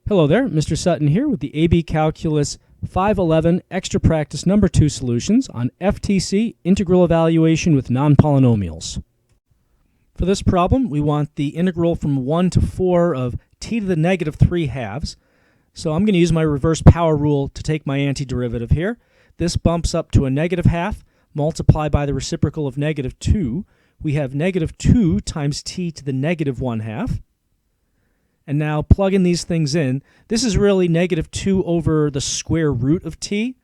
Hello there, Mr. Sutton here with the AB Calculus 511 Extra Practice Number 2 solutions on FTC integral evaluation with non-polynomials. For this problem, we want the integral from 1 to 4 of t to the negative 3 halves. So I'm going to use my reverse power rule to take my antiderivative here. This bumps up to a negative half, multiplied by the reciprocal of negative 2. We have negative 2 times t to the negative 1 half. And now plugging these things in, this is really negative 2 over the square root of t.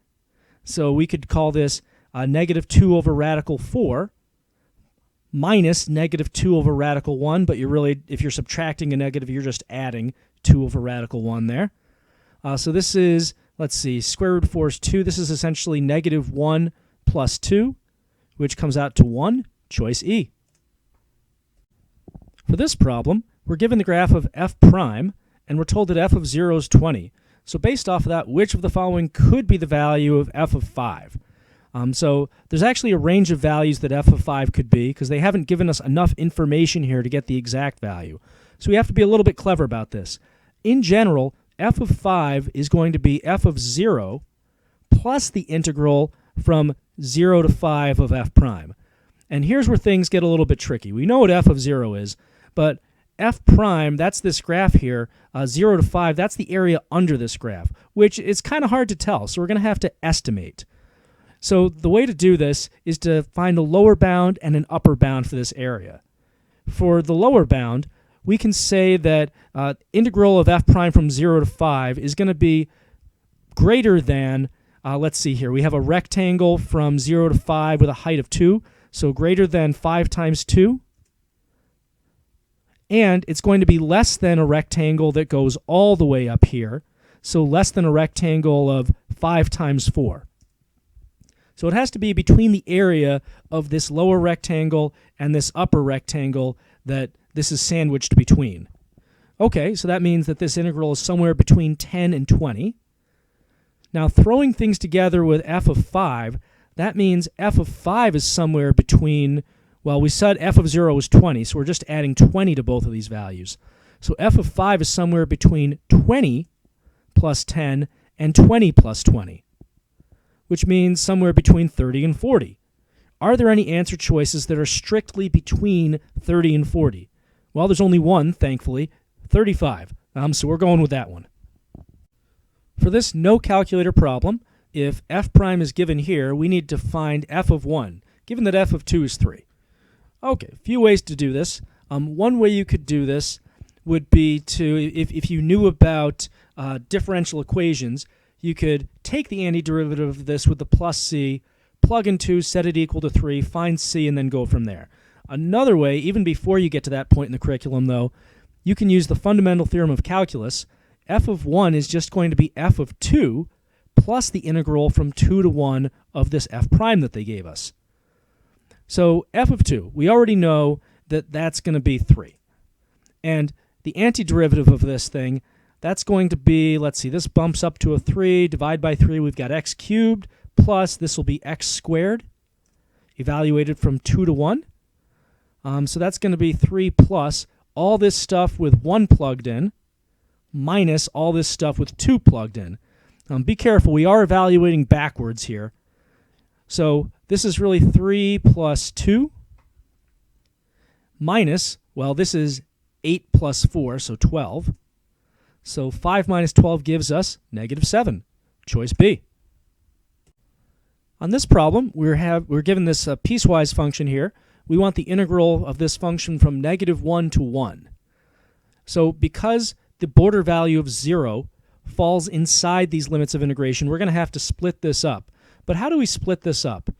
So we could call this negative 2 over radical 4 minus negative 2 over radical 1, but you're really, if you're subtracting a negative, you're just adding 2 over radical 1 there. So this is, let's see, square root of 4 is 2. This is essentially negative 1 plus 2, which comes out to 1, choice E. For this problem, we're given the graph of f prime, and we're told that f of 0 is 20. So based off of that, which of the following could be the value of f of 5? So there's actually a range of values that f of 5 could be, because they haven't given us enough information here to get the exact value. So we have to be a little bit clever about this. In general, f of 5 is going to be f of 0 plus the integral from 0 to 5 of f prime. And here's where things get a little bit tricky. We know what f of 0 is, but f prime, that's this graph here, 0 to 5, that's the area under this graph, which is kind of hard to tell, so we're going to have to estimate. So the way to do this is to find a lower bound and an upper bound for this area. For the lower bound, we can say that integral of f prime from 0 to 5 is going to be greater than, let's see here, we have a rectangle from 0 to 5 with a height of 2, so greater than 5 times 2. And it's going to be less than a rectangle that goes all the way up here, so less than a rectangle of 5 times 4. So it has to be between the area of this lower rectangle and this upper rectangle that this is sandwiched between. Okay, so that means that this integral is somewhere between 10 and 20. Now throwing things together with f of 5, that means f of 5 is somewhere between, well, we said f of 0 was 20, so we're just adding 20 to both of these values. So f of 5 is somewhere between 20 plus 10 and 20 plus 20, which means somewhere between 30 and 40. Are there any answer choices that are strictly between 30 and 40? Well, there's only one, thankfully, 35. So we're going with that one. For this no calculator problem, if f prime is given here, we need to find f of 1, given that f of 2 is 3. Okay, a few ways to do this. One way you could do this would be to, if you knew about differential equations, you could take the antiderivative of this with the plus c, plug in 2, set it equal to 3, find c, and then go from there. Another way, even before you get to that point in the curriculum, though, you can use the Fundamental Theorem of Calculus. F of 1 is just going to be f of 2 plus the integral from 2 to 1 of this f prime that they gave us. So f of 2, we already know that that's going to be 3. And the antiderivative of this thing, that's going to be, let's see, this bumps up to a 3, divide by 3, we've got x cubed, plus this will be x squared, evaluated from 2 to 1. So that's going to be 3 plus all this stuff with 1 plugged in, minus all this stuff with 2 plugged in. Be careful, we are evaluating backwards here. So this is really 3 plus 2 minus, well, this is 8 plus 4, so 12. So 5 minus 12 gives us negative 7. Choice B. On this problem, we're given this piecewise function here. We want the integral of this function from negative 1 to 1. So because the border value of 0 falls inside these limits of integration, we're going to have to split this up. But how do we split this up?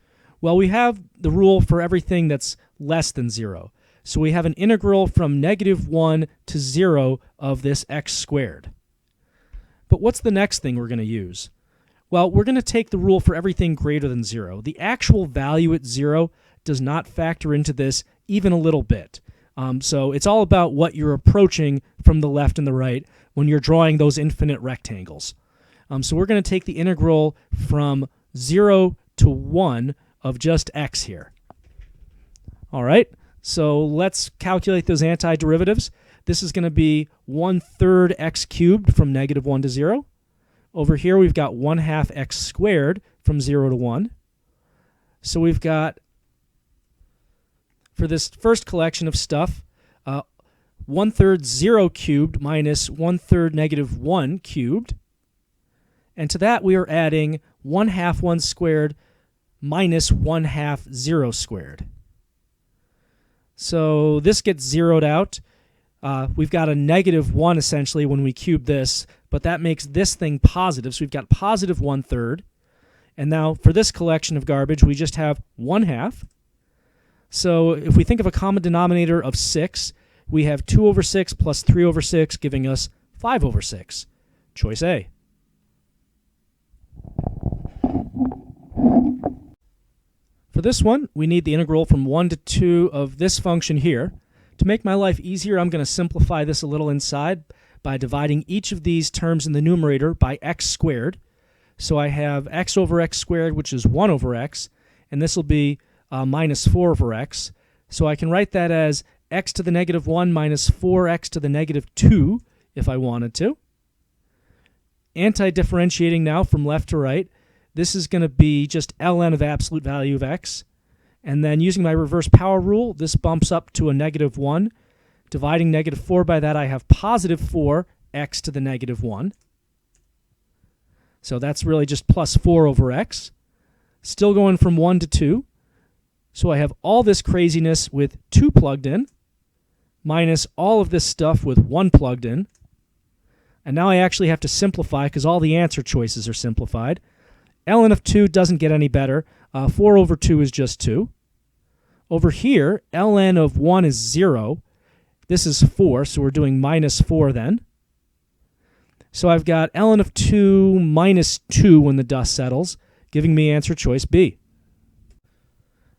Well, we have the rule for everything that's less than 0. So we have an integral from negative 1 to 0 of this x squared. But what's the next thing we're going to use? Well, we're going to take the rule for everything greater than 0. The actual value at 0 does not factor into this even a little bit. So it's all about what you're approaching from the left and the right when you're drawing those infinite rectangles. So we're going to take the integral from 0 to 1 of just x here. All right, so let's calculate those antiderivatives. this is going to be 1/3 x cubed from -1 to 0. Over here we've got 1/2 x squared from 0 to 1. So we've got, for this first collection of stuff, 1/3 0 cubed minus 1/3 -1 cubed. And to that we are adding 1/2 1 squared minus 1/2 0 squared. So this gets zeroed out. We've got a -1 essentially when we cube this, but that makes this thing positive. So we've got positive 1/3. And now for this collection of garbage, we just have 1/2. So if we think of a common denominator of 6, we have 2/6 plus 3/6 giving us 5/6. Choice A. For this one, we need the integral from 1 to 2 of this function here. To make my life easier, I'm going to simplify this a little inside by dividing each of these terms in the numerator by x squared. So I have x over x squared, which is 1 over x, and this will be minus 4 over x. So I can write that as x to the -1 minus 4x to the -2 if I wanted to. Anti-differentiating now from left to right, this is going to be just ln of absolute value of x. And then using my reverse power rule, this bumps up to a -1. Dividing -4 by that, I have positive 4x to the -1. So that's really just plus 4 over x. Still going from 1 to 2. So I have all this craziness with 2 plugged in, minus all of this stuff with 1 plugged in. And now I actually have to simplify because all the answer choices are simplified. ln of 2 doesn't get any better. 4 over 2 is just 2. Over here, ln of 1 is 0. This is 4, so we're doing minus 4 then. So I've got ln of 2 minus 2 when the dust settles, giving me answer choice B.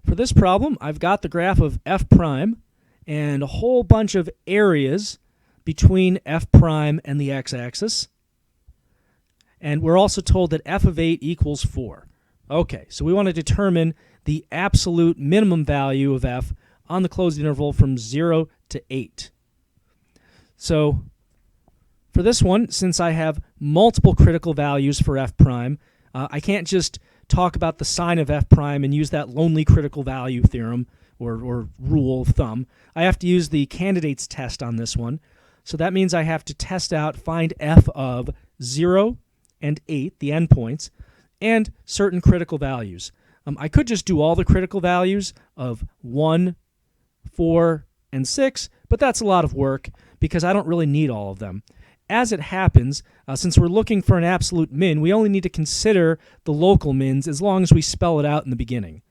For this problem, I've got the graph of f prime and a whole bunch of areas between f prime and the x-axis. And we're also told that f of 8 equals 4. Okay, so we want to determine the absolute minimum value of f on the closed interval from 0 to 8. So for this one, since I have multiple critical values for f prime, I can't just talk about the sign of f prime and use that lonely critical value theorem or rule of thumb. I have to use the candidates test on this one. So that means I have to test out, find f of 0 and 8, the endpoints, and certain critical values. I could just do all the critical values of 1, 4, and 6, but that's a lot of work because I don't really need all of them. As it happens, since we're looking for an absolute min, we only need to consider the local mins as long as we spell it out in the beginning.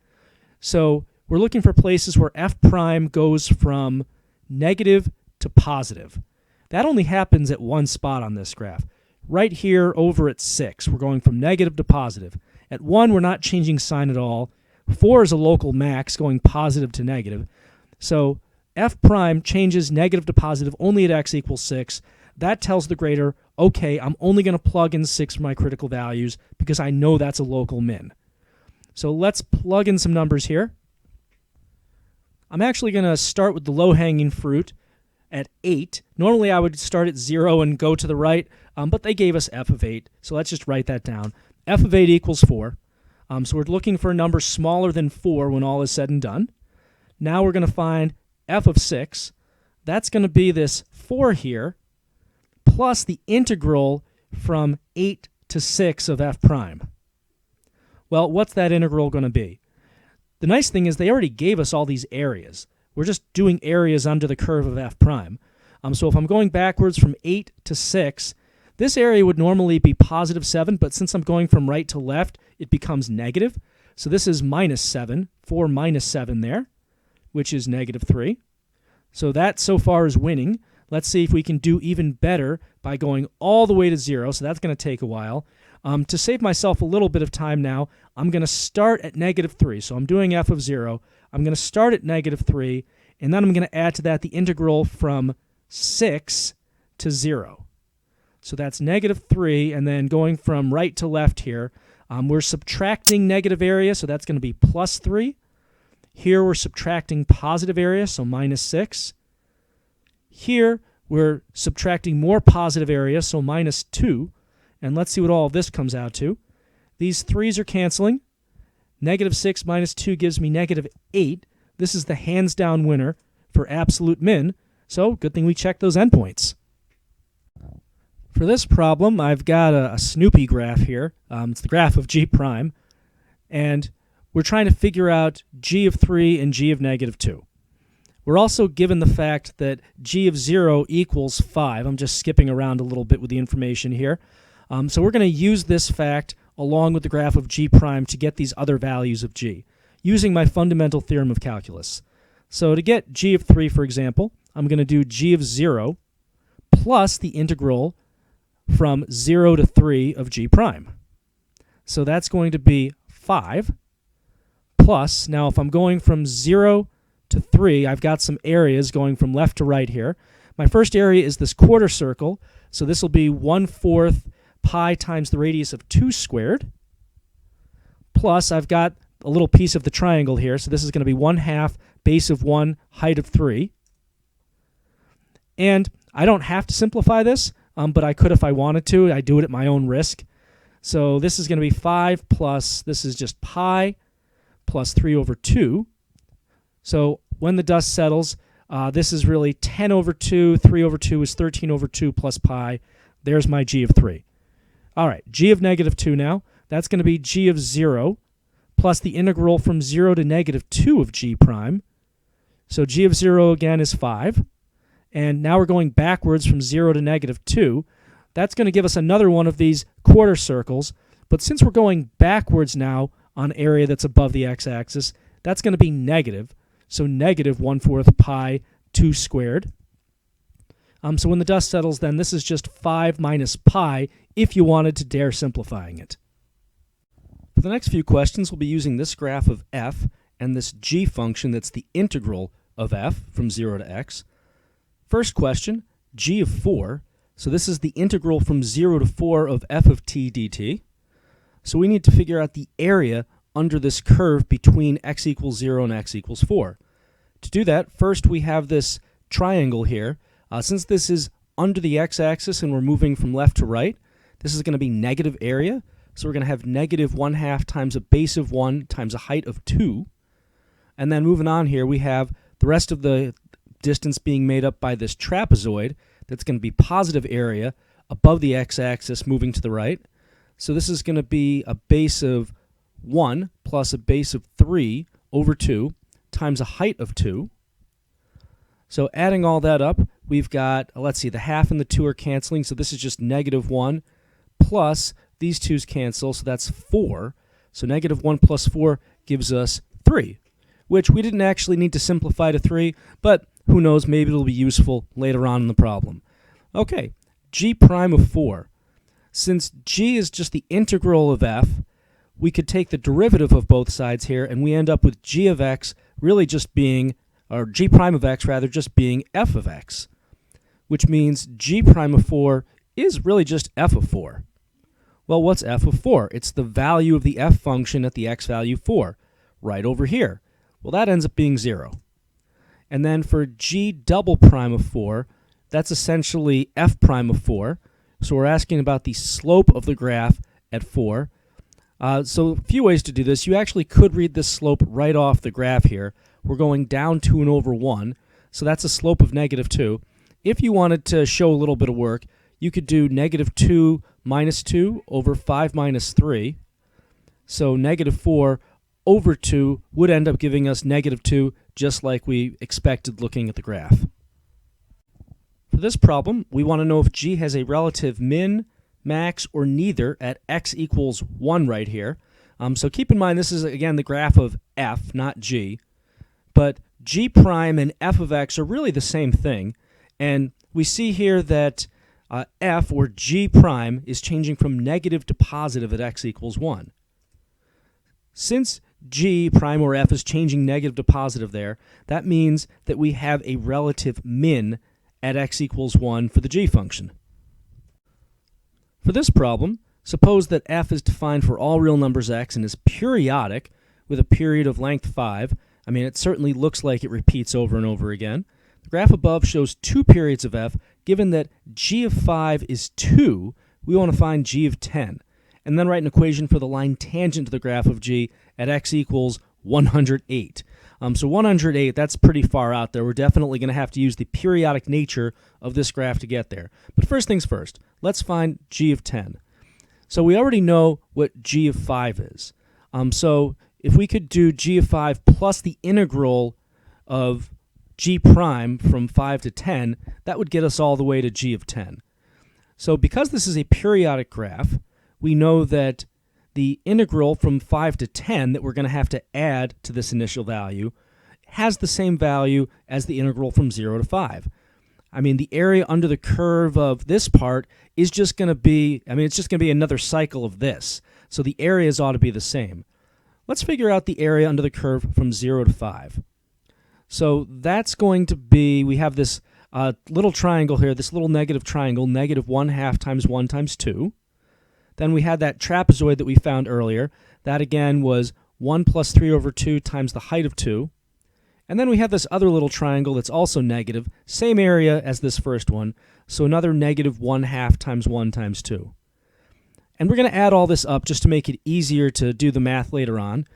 So we're looking for places where f prime goes from negative to positive. That only happens at one spot on this graph. Right here over at 6, we're going from negative to positive. At 1, we're not changing sign at all. 4 is a local max going positive to negative. So f prime changes negative to positive only at x equals 6. That tells the grader, okay, I'm only going to plug in 6 for my critical values because I know that's a local min. So let's plug in some numbers here. I'm actually going to start with the low-hanging fruit at 8. Normally I would start at 0 and go to the right, but they gave us f of 8, so let's just write that down. f of 8 equals 4. So we're looking for a number smaller than 4 when all is said and done. Now we're going to find f of 6. That's going to be this 4 here, plus the integral from 8 to 6 of f prime. Well, what's that integral going to be? The nice thing is they already gave us all these areas. We're just doing areas under the curve of f prime. So if I'm going backwards from 8 to 6, this area would normally be positive 7, but since I'm going from right to left, it becomes negative. So this is minus 7, 4 minus 7 there, which is negative 3. So that so far is winning. Let's see if we can do even better by going all the way to 0, so that's going to take a while. To save myself a little bit of time now, I'm going to start at negative 3. So I'm doing f of 0. I'm going to start at negative 3, and then I'm going to add to that the integral from 6 to 0. So that's negative 3, and then going from right to left here, we're subtracting negative area, so that's going to be plus 3. Here we're subtracting positive area, so minus 6. Here we're subtracting more positive area, so minus 2. And let's see what all of this comes out to. These 3's are canceling. Negative 6 minus 2 gives me negative 8. This is the hands-down winner for absolute min, so good thing we checked those endpoints. For this problem, I've got a Snoopy graph here. It's the graph of g prime, and we're trying to figure out g of 3 and g of negative 2. We're also given the fact that g of 0 equals 5. I'm just skipping around a little bit with the information here. So we're going to use this fact along with the graph of g prime to get these other values of g, using my fundamental theorem of calculus. So to get g of 3, for example, I'm going to do g of 0 plus the integral from 0 to 3 of g prime. So that's going to be 5 plus, now if I'm going from 0 to 3, I've got some areas going from left to right here. My first area is this quarter circle, so this will be 1/4 pi times the radius of 2 squared, plus I've got a little piece of the triangle here, so this is going to be 1/2 base of 1, height of 3. And I don't have to simplify this, but I could if I wanted to. I do it at my own risk. So this is going to be 5 plus, this is just pi plus 3 over 2. So when the dust settles, this is really 10 over 2. 3 over 2 is 13 over 2 plus pi. There's my g of 3. All right, g of negative 2 now. That's going to be g of 0 plus the integral from 0 to negative 2 of g prime. So g of 0 again is 5. And now we're going backwards from 0 to negative 2. That's going to give us another one of these quarter circles. But since we're going backwards now on area that's above the x-axis, that's going to be negative. So negative 1/4 pi 2 squared. So when the dust settles, then this is just 5 minus pi if you wanted to dare simplifying it. For the next few questions, we'll be using this graph of f and this g function that's the integral of f from 0 to x. First question, g of 4. So this is the integral from 0 to 4 of f of t dt. So we need to figure out the area under this curve between x equals 0 and x equals 4. To do that, first we have this triangle here. Since this is under the x-axis and we're moving from left to right, this is going to be negative area. So we're going to have negative 1/2 times a base of 1 times a height of 2. And then moving on here, we have the rest of the distance being made up by this trapezoid. That's going to be positive area above the x-axis moving to the right. So this is going to be a base of 1 plus a base of 3 over 2 times a height of 2. So adding all that up, we've got, let's see, the half and the 2 are canceling, so this is just negative 1 plus these 2's cancel, so that's 4. So negative 1 plus 4 gives us 3, which we didn't actually need to simplify to 3, but who knows, maybe it'll be useful later on in the problem. Okay, g prime of 4. Since g is just the integral of f, we could take the derivative of both sides here, and we end up with g of x really just being, or g prime of x rather, just being f of x, which means g prime of 4 is really just f of 4. Well, what's f of 4? It's the value of the f function at the x value 4, right over here. Well, that ends up being 0. And then for g double prime of 4, that's essentially f prime of 4. So we're asking about the slope of the graph at 4. So a few ways to do this. You actually could read this slope right off the graph here. We're going down 2 and over 1, so that's a slope of negative 2. If you wanted to show a little bit of work, you could do negative 2 minus 2 over 5 minus 3. So negative 4 over 2 would end up giving us negative 2, just like we expected looking at the graph. For this problem, we want to know if g has a relative min, max, or neither at x equals 1 right here. So keep in mind this is, again, the graph of f, not g. But g prime and f of x are really the same thing. And we see here that f, or g prime, is changing from negative to positive at x equals 1. Since g prime or f is changing negative to positive there, that means that we have a relative min at x equals 1 for the g function. For this problem, suppose that f is defined for all real numbers x and is periodic with a period of length 5. I mean, it certainly looks like it repeats over and over again. The graph above shows 2 periods of f given that g of 5 is 2, we want to find g of 10, and then write an equation for the line tangent to the graph of g at x equals 108. So 108, that's pretty far out there. We're definitely going to have to use the periodic nature of this graph to get there. But first things first, let's find g of 10. So we already know what g of 5 is. So if we could do g of 5 plus the integral of g prime from 5 to 10, that would get us all the way to g of 10. So because this is a periodic graph, we know that the integral from 5 to 10 that we're going to have to add to this initial value has the same value as the integral from 0 to 5. I mean, the area under the curve of this part is just going to be, it's just going to be another cycle of this. So the areas ought to be the same. Let's figure out the area under the curve from 0 to 5. So that's going to be, we have this little triangle here, this little negative triangle, negative 1/2 times 1 times 2. Then we had that trapezoid that we found earlier. That again was 1 plus 3 over 2 times the height of 2. And then we have this other little triangle that's also negative, same area as this first one, so another negative 1/2 times 1 times 2. And we're going to add all this up just to make it easier to do the math later on.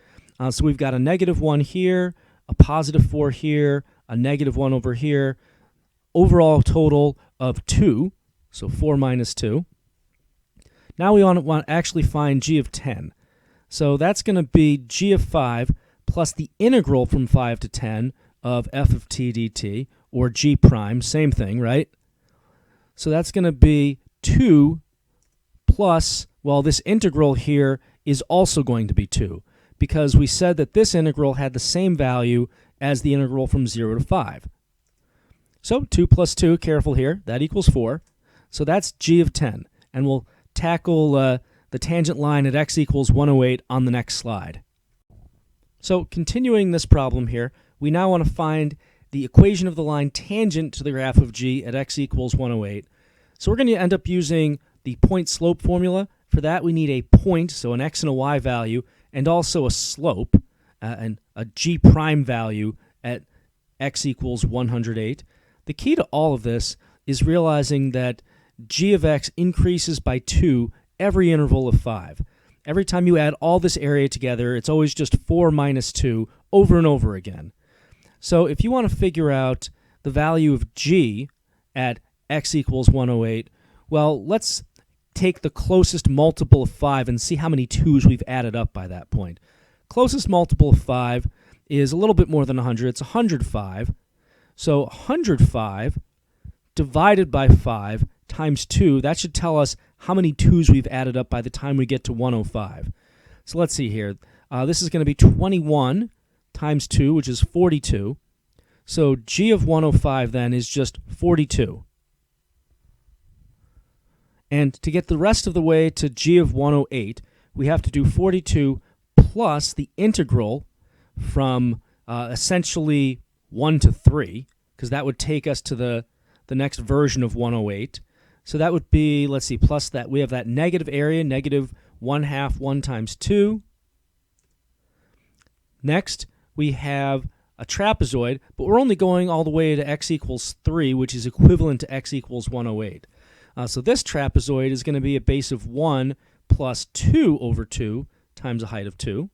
So we've got a negative 1 here, a positive 4 here, a negative 1 over here, overall total of 2, so 4 minus 2. Now we want to actually find g of 10. So that's going to be g of 5 plus the integral from 5 to 10 of f of t dt, or g prime, same thing, right? So that's going to be 2 plus, well, this integral here is also going to be 2, because we said that this integral had the same value as the integral from 0 to 5. So 2 plus 2, careful here, that equals 4. So that's g of 10, and we'll tackle the tangent line at x equals 108 on the next slide. So continuing this problem here, we now want to find the equation of the line tangent to the graph of g at x equals 108. So we're going to end up using the point slope formula. For that we need a point, so an x and a y value, and also a slope, and a g prime value at x equals 108. The key to all of this is realizing that g of x increases by 2 every interval of 5. Every time you add all this area together, it's always just 4 minus 2 over and over again. So if you want to figure out the value of g at x equals 108, well, let's take the closest multiple of 5 and see how many 2's we've added up by that point. Closest multiple of 5 is a little bit more than 100. It's 105. So 105 divided by 5 times 2, that should tell us how many 2's we've added up by the time we get to 105. So let's see here. This is going to be 21 times 2, which is 42. So g of 105 then is just 42. And to get the rest of the way to g of 108, we have to do 42 plus the integral from essentially 1 to 3, because that would take us to the next version of 108. So that would be, let's see, plus that. We have that negative area, negative 1/2 1 times 2. Next, we have a trapezoid, but we're only going all the way to x equals 3, which is equivalent to x equals 108. So this trapezoid is going to be a base of 1 plus 2 over 2 times a height of 2.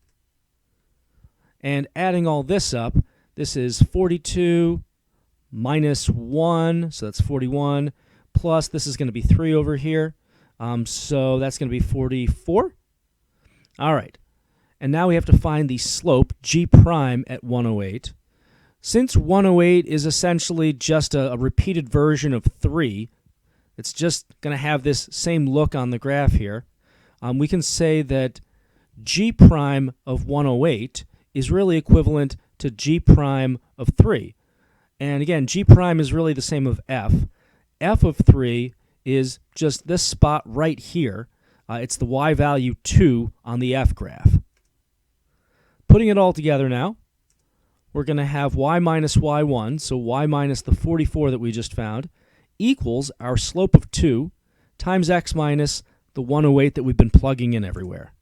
And adding all this up, this is 42 minus 1, so that's 41, plus this is going to be 3 over here, so that's going to be 44. All right, and now we have to find the slope, g prime, at 108. Since 108 is essentially just a repeated version of 3, it's just going to have this same look on the graph here, we can say that g prime of 108 is really equivalent to g prime of 3. And again, g prime is really the same of f. F of 3 is just this spot right here. It's the y value 2 on the f graph. Putting it all together now, we're going to have y minus y1, so y minus the 44 that we just found, equals our slope of 2 times x minus the 108 that we've been plugging in everywhere.